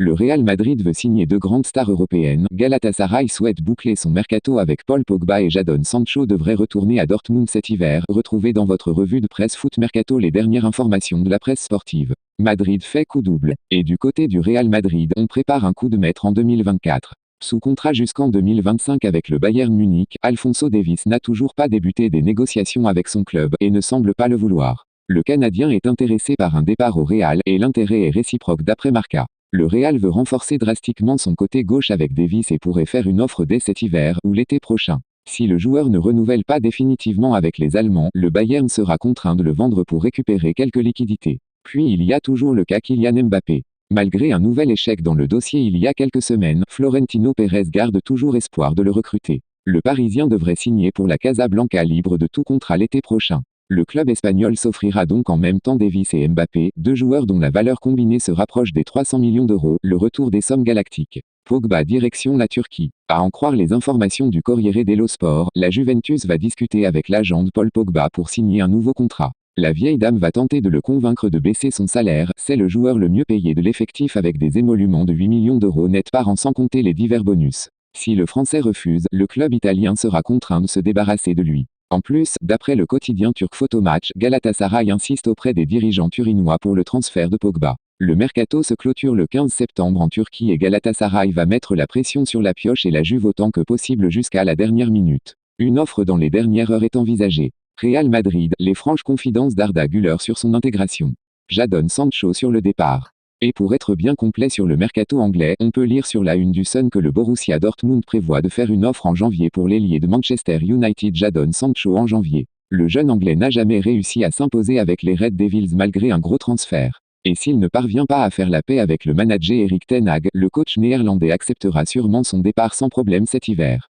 Le Real Madrid veut signer deux grandes stars européennes. Galatasaray souhaite boucler son mercato avec Paul Pogba et Jadon Sancho devrait retourner à Dortmund cet hiver. Retrouvez dans votre revue de presse Foot Mercato les dernières informations de la presse sportive. Madrid fait coup double. Et du côté du Real Madrid, on prépare un coup de maître en 2024. Sous contrat jusqu'en 2025 avec le Bayern Munich, Alphonso Davies n'a toujours pas débuté des négociations avec son club et ne semble pas le vouloir. Le Canadien est intéressé par un départ au Real et l'intérêt est réciproque d'après Marca. Le Real veut renforcer drastiquement son côté gauche avec Davies et pourrait faire une offre dès cet hiver ou l'été prochain. Si le joueur ne renouvelle pas définitivement avec les Allemands, le Bayern sera contraint de le vendre pour récupérer quelques liquidités. Puis il y a toujours le cas Kylian Mbappé. Malgré un nouvel échec dans le dossier il y a quelques semaines, Florentino Pérez garde toujours espoir de le recruter. Le Parisien devrait signer pour la Casablanca libre de tout contrat l'été prochain. Le club espagnol s'offrira donc en même temps Davies et Mbappé, deux joueurs dont la valeur combinée se rapproche des 300 millions d'euros, le retour des sommes galactiques. Pogba direction la Turquie. À en croire les informations du Corriere dello Sport, la Juventus va discuter avec l'agent de Paul Pogba pour signer un nouveau contrat. La vieille dame va tenter de le convaincre de baisser son salaire, c'est le joueur le mieux payé de l'effectif avec des émoluments de 8 millions d'euros net par an sans compter les divers bonus. Si le Français refuse, le club italien sera contraint de se débarrasser de lui. En plus, d'après le quotidien turc Photomatch, Galatasaray insiste auprès des dirigeants turinois pour le transfert de Pogba. Le mercato se clôture le 15 septembre en Turquie et Galatasaray va mettre la pression sur la pioche et la Juve autant que possible jusqu'à la dernière minute. Une offre dans les dernières heures est envisagée. Real Madrid, les franches confidences d'Arda Güler sur son intégration. Jadon Sancho sur le départ. Et pour être bien complet sur le mercato anglais, on peut lire sur la une du Sun que le Borussia Dortmund prévoit de faire une offre en janvier pour l'ailier de Manchester United Jadon Sancho en janvier. Le jeune anglais n'a jamais réussi à s'imposer avec les Red Devils malgré un gros transfert. Et s'il ne parvient pas à faire la paix avec le manager Erik ten Hag, le coach néerlandais acceptera sûrement son départ sans problème cet hiver.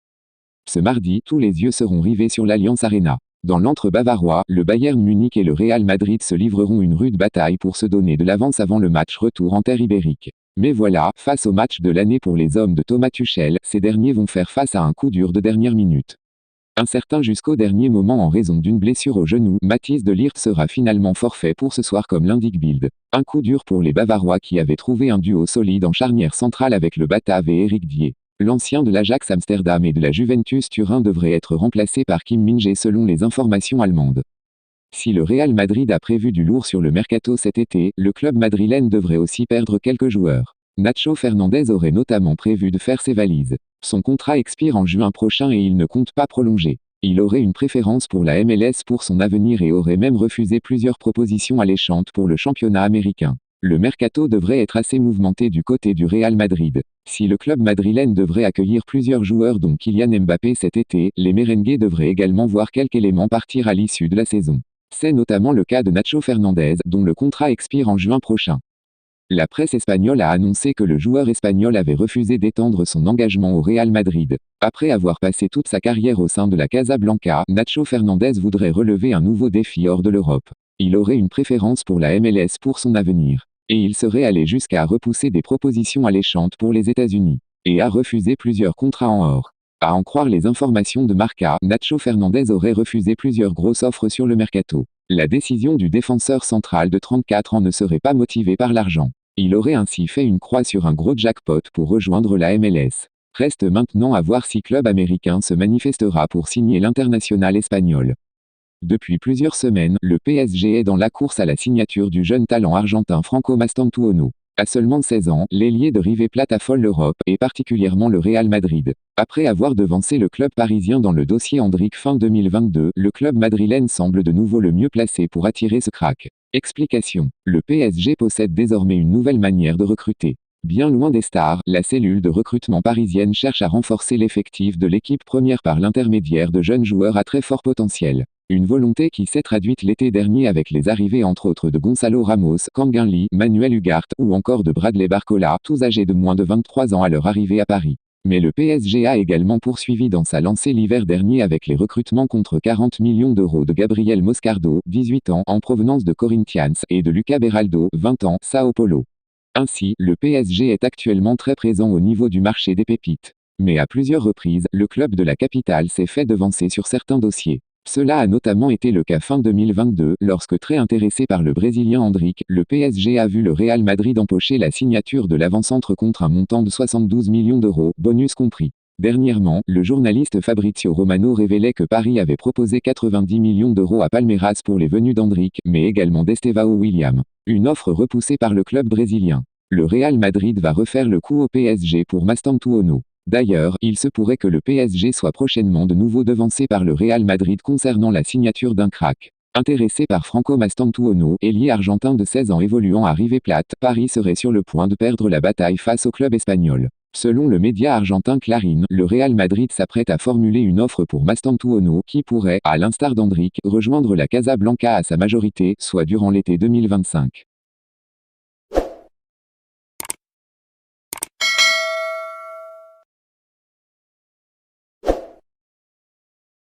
Ce mardi, tous les yeux seront rivés sur l'Allianz Arena. Dans l'antre bavarois, le Bayern Munich et le Real Madrid se livreront une rude bataille pour se donner de l'avance avant le match retour en terre ibérique. Mais voilà, face au match de l'année pour les hommes de Thomas Tuchel, ces derniers vont faire face à un coup dur de dernière minute. Incertain jusqu'au dernier moment en raison d'une blessure au genou, Mathys de Ligt sera finalement forfait pour ce soir comme l'indique Bild. Un coup dur pour les Bavarois qui avaient trouvé un duo solide en charnière centrale avec le Batave et Eric Dier. L'ancien de l'Ajax Amsterdam et de la Juventus Turin devrait être remplacé par Kim Min-jae selon les informations allemandes. Si le Real Madrid a prévu du lourd sur le mercato cet été, le club madrilène devrait aussi perdre quelques joueurs. Nacho Fernandez aurait notamment prévu de faire ses valises. Son contrat expire en juin prochain et il ne compte pas prolonger. Il aurait une préférence pour la MLS pour son avenir et aurait même refusé plusieurs propositions alléchantes pour le championnat américain. Le mercato devrait être assez mouvementé du côté du Real Madrid. Si le club madrilène devrait accueillir plusieurs joueurs dont Kylian Mbappé cet été, les merengues devraient également voir quelques éléments partir à l'issue de la saison. C'est notamment le cas de Nacho Fernandez, dont le contrat expire en juin prochain. La presse espagnole a annoncé que le joueur espagnol avait refusé d'étendre son engagement au Real Madrid. Après avoir passé toute sa carrière au sein de la Casablanca, Nacho Fernandez voudrait relever un nouveau défi hors de l'Europe. Il aurait une préférence pour la MLS pour son avenir. Et il serait allé jusqu'à repousser des propositions alléchantes pour les États-Unis. Et à refuser plusieurs contrats en or. À en croire les informations de Marca, Nacho Fernandez aurait refusé plusieurs grosses offres sur le mercato. La décision du défenseur central de 34 ans ne serait pas motivée par l'argent. Il aurait ainsi fait une croix sur un gros jackpot pour rejoindre la MLS. Reste maintenant à voir si club américain se manifestera pour signer l'international espagnol. Depuis plusieurs semaines, le PSG est dans la course à la signature du jeune talent argentin Franco Mastantuono. À seulement 16 ans, l'ailier de River Plate affole l'Europe, et particulièrement le Real Madrid. Après avoir devancé le club parisien dans le dossier Endrick fin 2022, le club madrilène semble de nouveau le mieux placé pour attirer ce crack. Explication. Le PSG possède désormais une nouvelle manière de recruter. Bien loin des stars, la cellule de recrutement parisienne cherche à renforcer l'effectif de l'équipe première par l'intermédiaire de jeunes joueurs à très fort potentiel. Une volonté qui s'est traduite l'été dernier avec les arrivées entre autres de Gonzalo Ramos, Kangin Lee, Manuel Ugarte ou encore de Bradley Barcola, tous âgés de moins de 23 ans à leur arrivée à Paris. Mais le PSG a également poursuivi dans sa lancée l'hiver dernier avec les recrutements contre 40 millions d'euros de Gabriel Moscardo, 18 ans, en provenance de Corinthians, et de Luca Beraldo, 20 ans, Sao Paulo. Ainsi, le PSG est actuellement très présent au niveau du marché des pépites. Mais à plusieurs reprises, le club de la capitale s'est fait devancer sur certains dossiers. Cela a notamment été le cas fin 2022, lorsque très intéressé par le Brésilien Endrick, le PSG a vu le Real Madrid empocher la signature de l'avant-centre contre un montant de 72 millions d'euros, bonus compris. Dernièrement, le journaliste Fabrizio Romano révélait que Paris avait proposé 90 millions d'euros à Palmeiras pour les venues d'Endrick, mais également d'Estevão William. Une offre repoussée par le club brésilien. Le Real Madrid va refaire le coup au PSG pour Mastantuono. D'ailleurs, il se pourrait que le PSG soit prochainement de nouveau devancé par le Real Madrid concernant la signature d'un crack. Intéressé par Franco Mastantuono, ailier argentin de 16 ans évoluant à River Plate, Paris serait sur le point de perdre la bataille face au club espagnol. Selon le média argentin Clarín, le Real Madrid s'apprête à formuler une offre pour Mastantuono qui pourrait, à l'instar d'Endrick, rejoindre la Casablanca à sa majorité, soit durant l'été 2025.